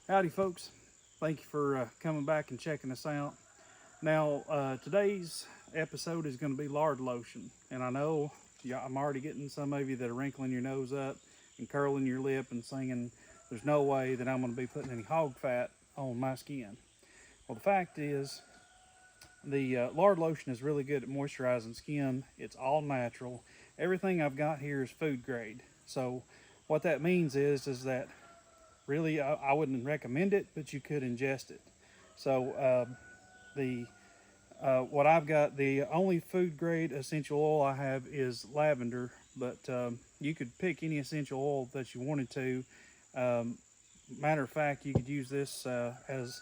Howdy folks, thank you for coming back and checking us out. Now today's episode is going to be lard lotion, and I know I'm already getting some of you that are wrinkling your nose up and curling your lip and saying there's no way that I'm going to be putting any hog fat on my skin. Well, the fact is the lard lotion is really good at moisturizing skin. It's all natural. Everything I've got here is food grade. So what that means is that really I wouldn't recommend it, but you could ingest it. So what I've got, the only food grade essential oil I have is lavender, but you could pick any essential oil that you wanted to. Matter of fact, you could use this as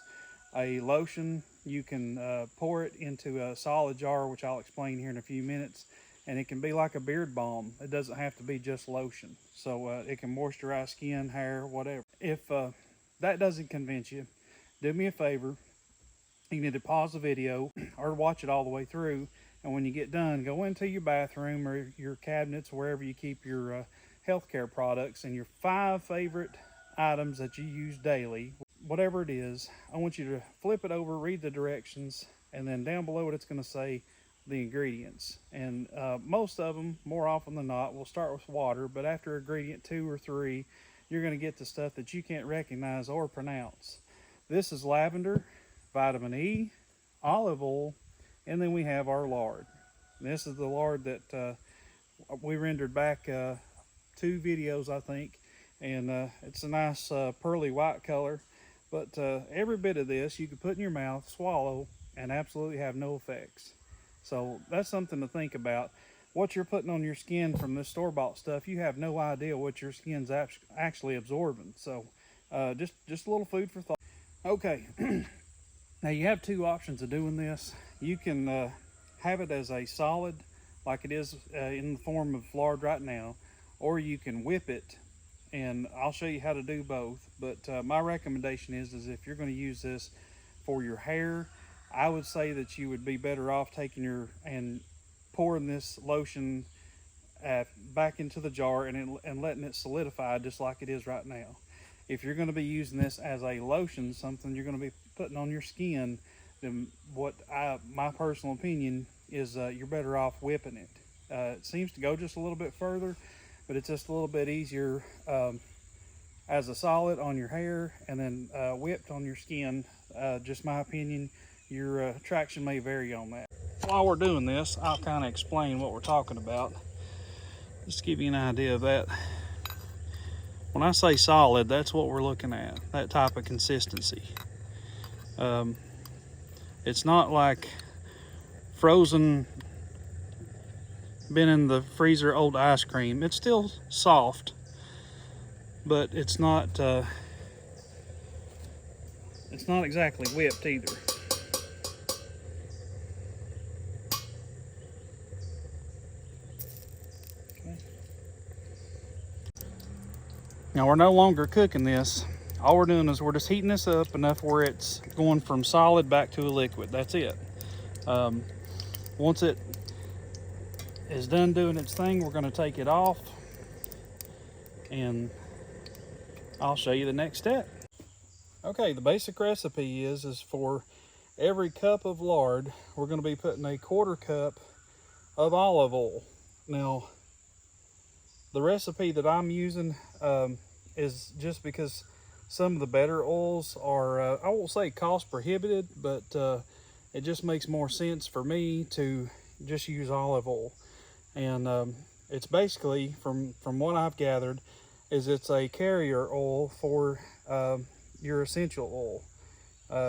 a lotion. You can pour it into a solid jar, which I'll explain here in a few minutes, and it can be like a beard balm. It doesn't have to be just lotion. So it can moisturize skin, hair, whatever. If that doesn't convince you, do me a favor. You need to pause the video or watch it all the way through, and when you get done, go into your bathroom or your cabinets, wherever you keep your healthcare products, and your 5 favorite items that you use daily, whatever it is. I want you to flip it over, read the directions, and then down below it, it's going to say the ingredients. And most of them, more often than not, will start with water, but after ingredient 2 or 3, you're going to get the stuff that you can't recognize or pronounce. This is lavender, vitamin E, olive oil, and then we have our lard. And this is the lard that we rendered back 2 videos, I think, and it's a nice pearly white color. But every bit of this you can put in your mouth, swallow, and absolutely have no effects. So that's something to think about. What you're putting on your skin from this store-bought stuff, you have no idea what your skin's actually absorbing. So just a little food for thought. Okay. Now you have 2 options of doing this. You can have it as a solid, like it is in the form of lard right now, or you can whip it, and I'll show you how to do both. But my recommendation is if you're going to use this for your hair, I would say that you would be better off taking and pouring this lotion back into the jar and letting it solidify just like it is right now. If you're going to be using this as a lotion, something you're going to be putting on your skin, then my personal opinion is you're better off whipping it. It seems to go just a little bit further, but it's just a little bit easier as a solid on your hair, and then whipped on your skin. Just my opinion. Your traction may vary on that. While we're doing this, I'll kind of explain what we're talking about, just to give you an idea of that. When I say solid, that's what we're looking at, that type of consistency. It's not like frozen, been in the freezer old ice cream. It's still soft, but it's not exactly whipped either. Okay. Now we're no longer cooking this. All we're doing is we're just heating this up enough where it's going from solid back to a liquid. That's it. Once it is done doing its thing, we're going to take it off, and I'll show you the next step. Okay, the basic recipe is for every cup of lard, we're going to be putting a 1/4 cup of olive oil. Now, the recipe that I'm using is just because some of the better oils are, I won't say cost prohibited, but it just makes more sense for me to just use olive oil. And it's basically, from what I've gathered, is it's a carrier oil for your essential oil.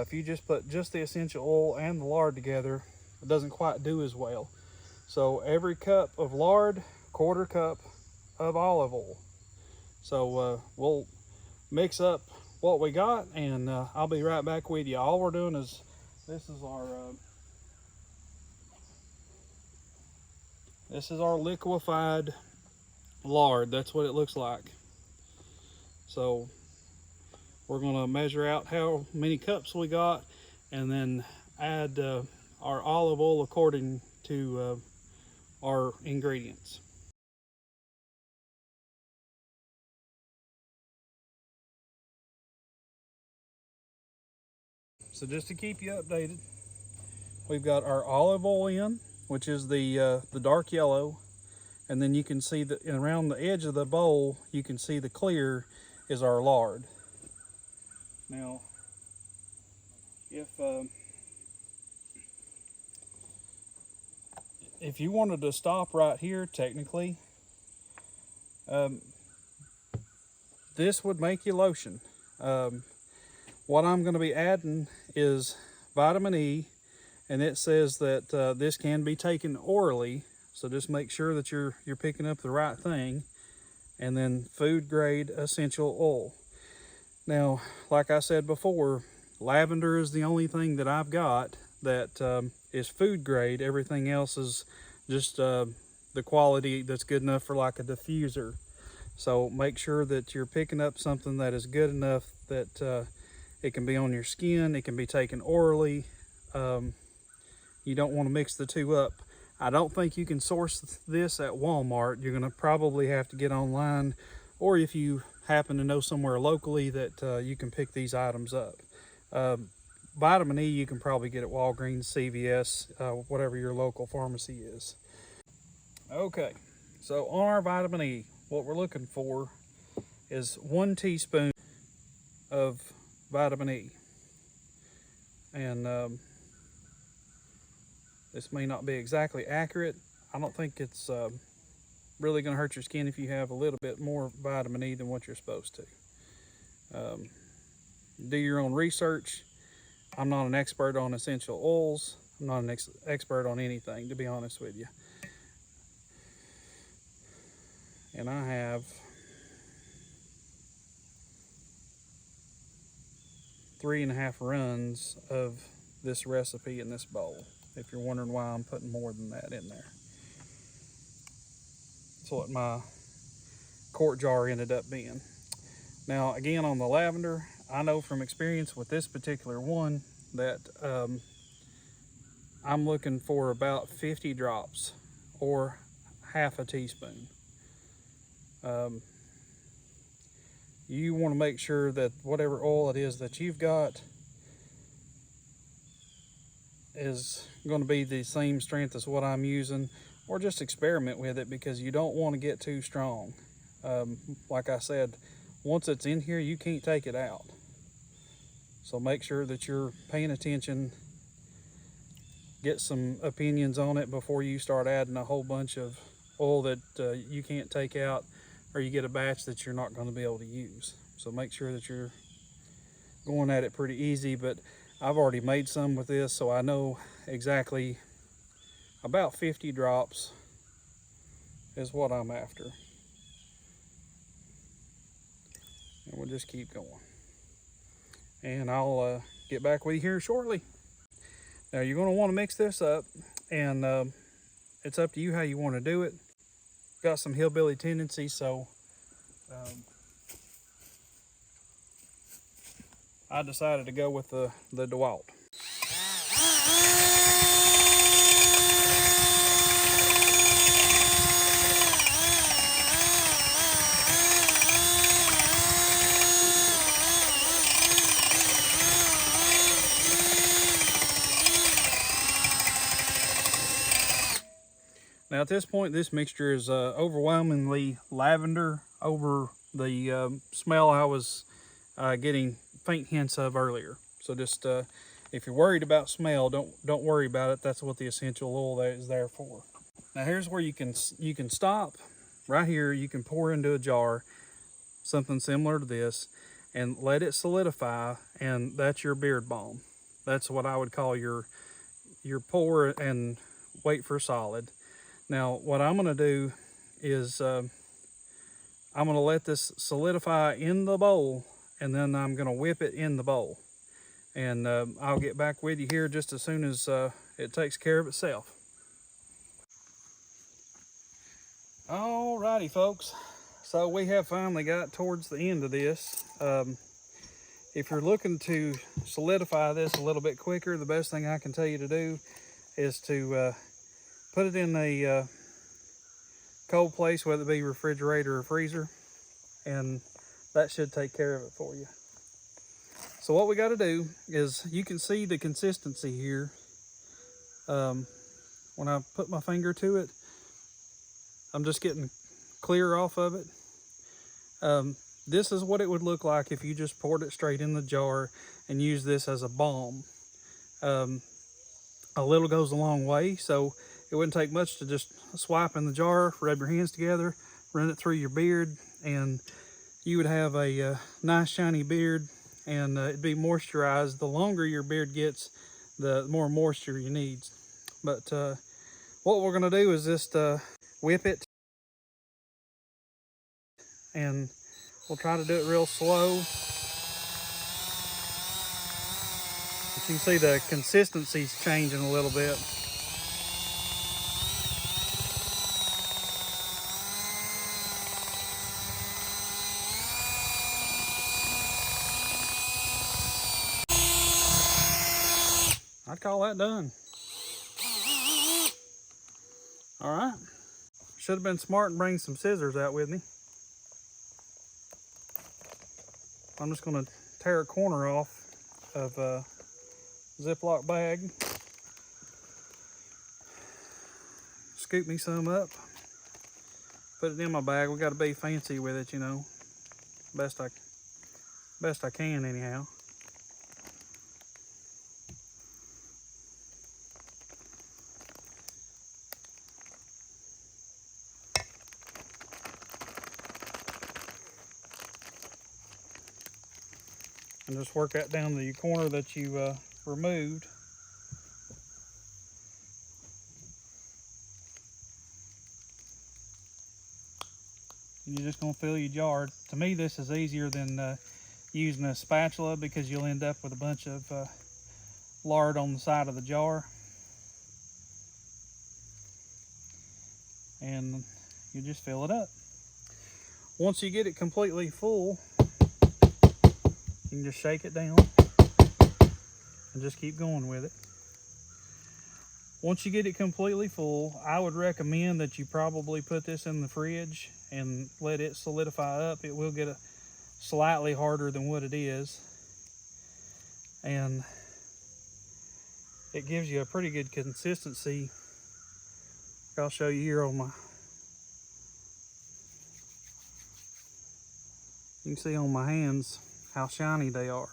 If you just put just the essential oil and the lard together, it doesn't quite do as well. So every cup of lard, 1/4 cup of olive oil. So we'll mix up what we got, and I'll be right back with you. All we're doing is, this is our liquefied lard. That's what it looks like. So we're going to measure out how many cups we got, and then add our olive oil according to our ingredients. So just to keep you updated, we've got our olive oil in, which is the dark yellow, and then you can see that around the edge of the bowl, you can see the clear is our lard. Now, if you wanted to stop right here, technically, this would make you lotion. What I'm going to be adding is vitamin E, and it says that this can be taken orally, so just make sure that you're picking up the right thing. And then food grade essential oil. Now, like I said before, lavender is the only thing that I've got that is food grade. Everything else is just the quality that's good enough for like a diffuser. So make sure that you're picking up something that is good enough that it can be on your skin, it can be taken orally. You don't want to mix the two up. I don't think you can source this at Walmart. You're going to probably have to get online, or if you happen to know somewhere locally that you can pick these items up. Vitamin E you can probably get at Walgreens, CVS, whatever your local pharmacy is. Okay, so on our vitamin E, what we're looking for is 1 teaspoon of vitamin E. And this may not be exactly accurate. I don't think it's really going to hurt your skin if you have a little bit more vitamin E than what you're supposed to. Do your own research. I'm not an expert on essential oils. I'm not an expert on anything, to be honest with you. And I have 3.5 runs of this recipe in this bowl, if you're wondering why I'm putting more than that in there. That's what my quart jar ended up being. Now, again, on the lavender, I know from experience with this particular one that I'm looking for about 50 drops or half a teaspoon. You want to make sure that whatever oil it is that you've got is going to be the same strength as what I'm using, or just experiment with it, because you don't want to get too strong. Like I said, once it's in here, you can't take it out. So make sure that you're paying attention, get some opinions on it before you start adding a whole bunch of oil that you can't take out, or you get a batch that you're not going to be able to use. So make sure that you're going at it pretty easy, but I've already made some with this, so I know exactly about 50 drops is what I'm after. And we'll just keep going. And I'll get back with you here shortly. Now, you're going to want to mix this up, and it's up to you how you want to do it. Got some hillbilly tendencies, so I decided to go with the DeWalt. Now at this point, this mixture is overwhelmingly lavender over the smell I was getting faint hints of earlier. So just if you're worried about smell, don't worry about it. That's what the essential oil is there for. Now here's where you can stop. Right here, you can pour into a jar something similar to this and let it solidify, and that's your beard balm. That's what I would call your pour and wait for solid. Now, what I'm going to do is I'm going to let this solidify in the bowl, and then I'm going to whip it in the bowl. And I'll get back with you here just as soon as it takes care of itself. Alrighty, folks. So we have finally got towards the end of this. If you're looking to solidify this a little bit quicker, the best thing I can tell you to do is to put it in a cold place, whether it be refrigerator or freezer, and that should take care of it for you. So what we got to do is, you can see the consistency here. When I put my finger to it, I'm just getting clear off of it. This is what it would look like if you just poured it straight in the jar and used this as a balm. A little goes a long way, so it wouldn't take much to just swipe in the jar, rub your hands together, run it through your beard, and you would have a nice shiny beard, and it'd be moisturized. The longer your beard gets, the more moisture you need. But what we're going to do is just whip it, and we'll try to do it real slow. You can see the consistency's changing a little bit. I'd call that done. All right. Should have been smart and bring some scissors out with me. I'm just going to tear a corner off of a Ziploc bag. Scoop me some up. Put it in my bag. We got to be fancy with it, you know. Best I can, anyhow. And just work that down to your corner that you removed. And you're just going to fill your jar. To me, this is easier than using a spatula, because you'll end up with a bunch of lard on the side of the jar. And you just fill it up. Once you get it completely full, you can just shake it down and just keep going with it. Once you get it completely full, I would recommend that you probably put this in the fridge and let it solidify up. It will get slightly harder than what it is. And it gives you a pretty good consistency. I'll show you here on my... You can see on my hands how shiny they are.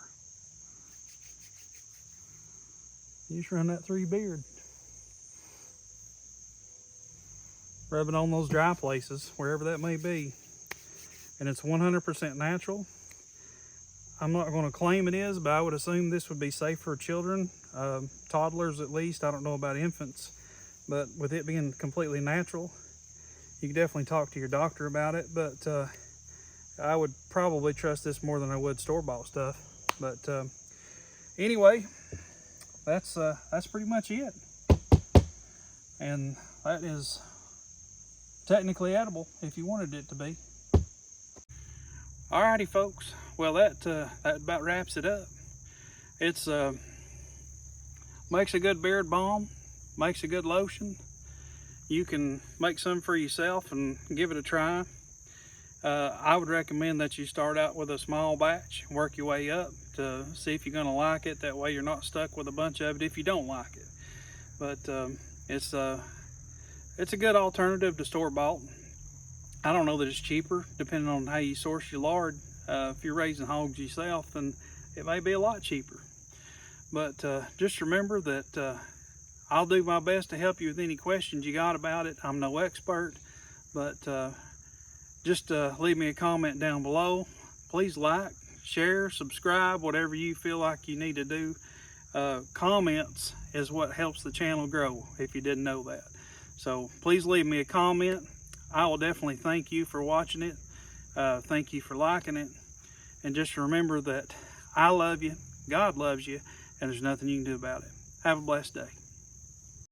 You just run that through your beard. Rub it on those dry places, wherever that may be. And it's 100% natural. I'm not going to claim it is, but I would assume this would be safe for children, toddlers at least. I don't know about infants, but with it being completely natural, you can definitely talk to your doctor about it. But I would probably trust this more than I would store-bought stuff. But anyway, that's pretty much it. And that is technically edible if you wanted it to be. Alrighty, folks. Well, that about wraps it up. It's makes a good beard balm, makes a good lotion. You can make some for yourself and give it a try. I would recommend that you start out with a small batch, work your way up to see if you're going to like it. That way you're not stuck with a bunch of it if you don't like it. But it's a good alternative to store-bought. I don't know that it's cheaper, depending on how you source your lard. If you're raising hogs yourself, then it may be a lot cheaper. But just remember that I'll do my best to help you with any questions you got about it. I'm no expert, but just leave me a comment down below. Please like, share, subscribe, whatever you feel like you need to do. Comments is what helps the channel grow, if you didn't know that. So please leave me a comment. I will definitely thank you for watching it. Thank you for liking it. And just remember that I love you, God loves you, and there's nothing you can do about it. Have a blessed day.